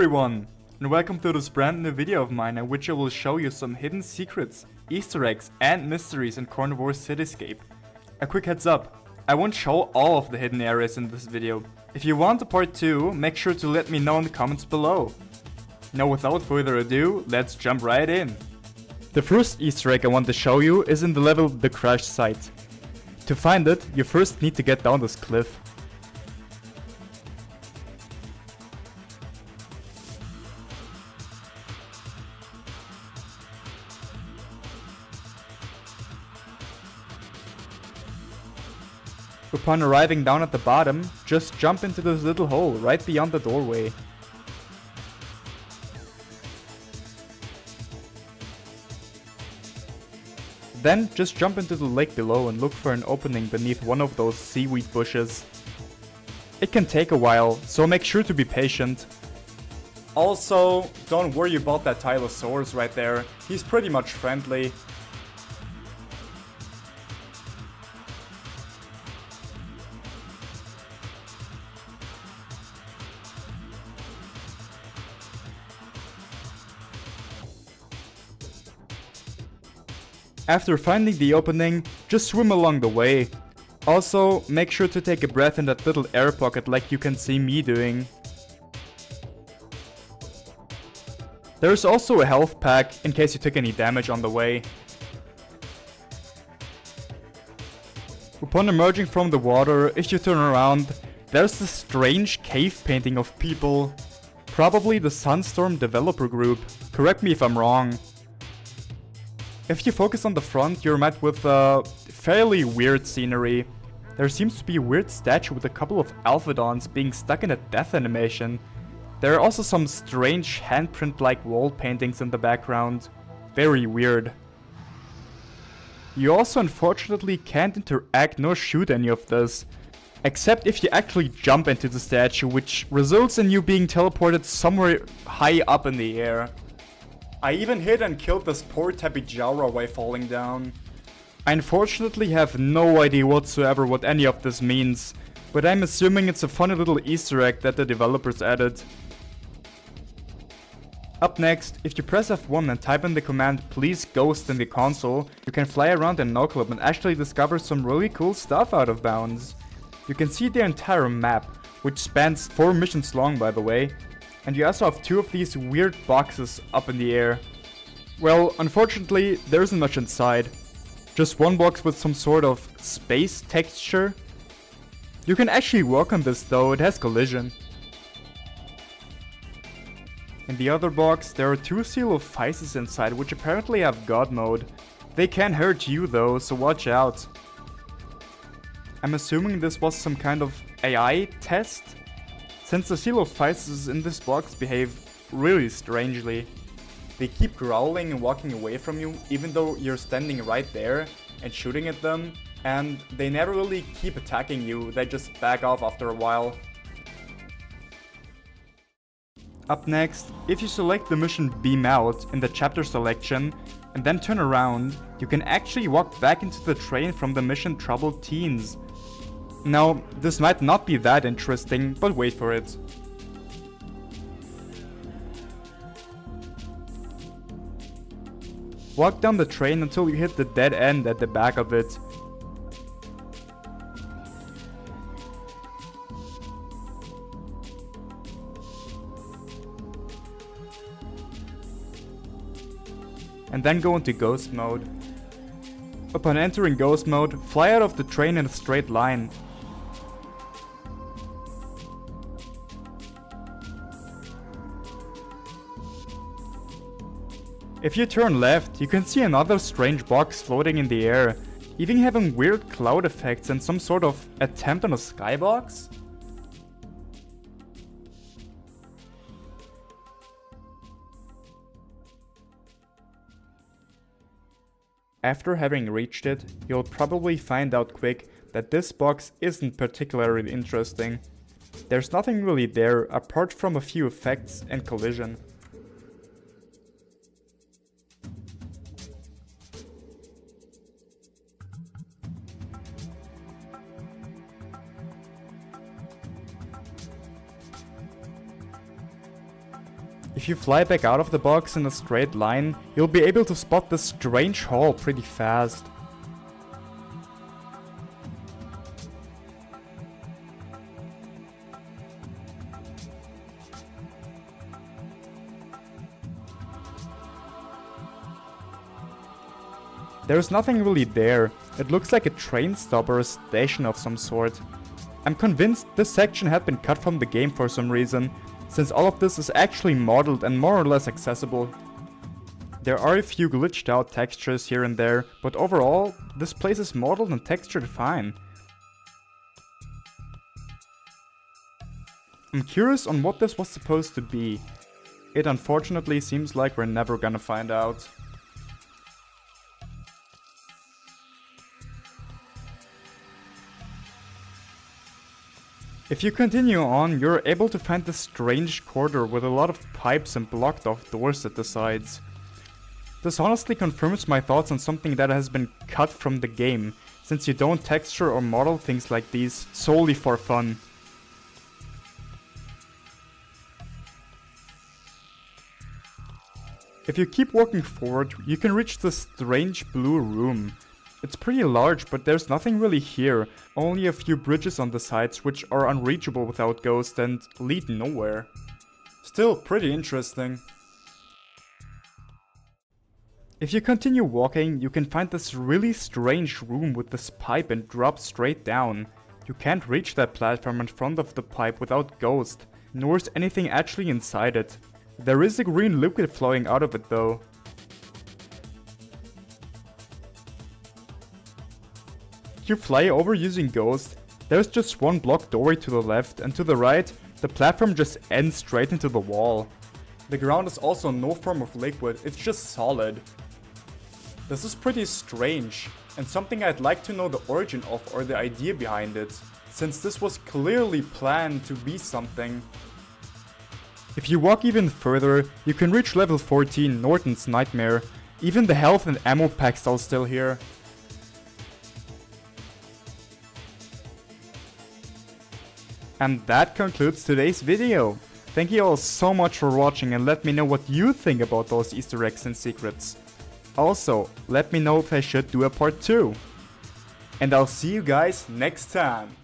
everyone, and welcome to this brand new video of mine in which I will show you some hidden secrets, Easter eggs and mysteries in Carnivores Cityscape. A quick heads up, I won't show all of the hidden areas in this video. If you want a part 2, make sure to let me know in the comments below. Now without further ado, let's jump right in. The first Easter egg I want to show you is in the level The Crash Site. To find it, you first need to get down this cliff. Upon arriving down at the bottom, just jump into this little hole right beyond the doorway. Then just jump into the lake below and look for an opening beneath one of those seaweed bushes. It can take a while, so make sure to be patient. Also, don't worry about that Tylosaurus right there, he's pretty much friendly. After finding the opening, just swim along the way. Also, make sure to take a breath in that little air pocket like you can see me doing. There's also a health pack in case you took any damage on the way. Upon emerging from the water, if you turn around, there's this strange cave painting of people. Probably the Sunstorm developer group, correct me if I'm wrong. If you focus on the front, you're met with fairly weird scenery. There seems to be a weird statue with a couple of Alphadons being stuck in a death animation. There are also some strange handprint-like wall paintings in the background. Very weird. You also unfortunately can't interact nor shoot any of this, except if you actually jump into the statue, which results in you being teleported somewhere high up in the air. I even hit and killed this poor Tapijaura while falling down. I unfortunately have no idea whatsoever what any of this means, but I'm assuming it's a funny little Easter egg that the developers added. Up next, if you press F1 and type in the command please ghost in the console, you can fly around in no clip and actually discover some really cool stuff out of bounds. You can see the entire map, which spans 4 missions long by the way. And you also have 2 of these weird boxes up in the air. Well, unfortunately, there isn't much inside. Just one box with some sort of space texture. You can actually walk on this though, it has collision. In the other box, there are 2 Seal of Physis inside, which apparently have God mode. They can hurt you though, so watch out. I'm assuming this was some kind of AI test? Since the Seal of Physis in this box behave really strangely. They keep growling and walking away from you even though you're standing right there and shooting at them, and they never really keep attacking you, they just back off after a while. Up next, if you select the mission Beam Out in the chapter selection and then turn around, you can actually walk back into the train from the mission Troubled Teens. Now, this might not be that interesting, but wait for it. Walk down the train until you hit the dead end at the back of it. And then go into Ghost Mode. Upon entering Ghost Mode, fly out of the train in a straight line. If you turn left, you can see another strange box floating in the air, even having weird cloud effects and some sort of attempt on a skybox? After having reached it, you'll probably find out quick that this box isn't particularly interesting. There's nothing really there apart from a few effects and collision. If you fly back out of the box in a straight line, you'll be able to spot this strange hall pretty fast. There's nothing really there. It looks like a train stop or a station of some sort. I'm convinced this section had been cut from the game for some reason, since all of this is actually modeled and more or less accessible. There are a few glitched out textures here and there, but overall, this place is modeled and textured fine. I'm curious on what this was supposed to be. It unfortunately seems like we're never gonna find out. If you continue on, you're able to find this strange corridor with a lot of pipes and blocked off doors at the sides. This honestly confirms my thoughts on something that has been cut from the game, since you don't texture or model things like these solely for fun. If you keep walking forward, you can reach this strange blue room. It's pretty large, but there's nothing really here, only a few bridges on the sides which are unreachable without ghosts and lead nowhere. Still pretty interesting. If you continue walking, you can find this really strange room with this pipe and drop straight down. You can't reach that platform in front of the pipe without ghost, nor is anything actually inside it. There is a green liquid flowing out of it though. If you fly over using Ghost, there's just one block doorway to the left, and to the right, the platform just ends straight into the wall. The ground is also no form of liquid, it's just solid. This is pretty strange, and something I'd like to know the origin of or the idea behind it, since this was clearly planned to be something. If you walk even further, you can reach level 14, Norton's Nightmare. Even the health and ammo packs are still here. And that concludes today's video. Thank you all so much for watching and let me know what you think about those Easter eggs and secrets. Also, let me know if I should do a part 2. And I'll see you guys next time.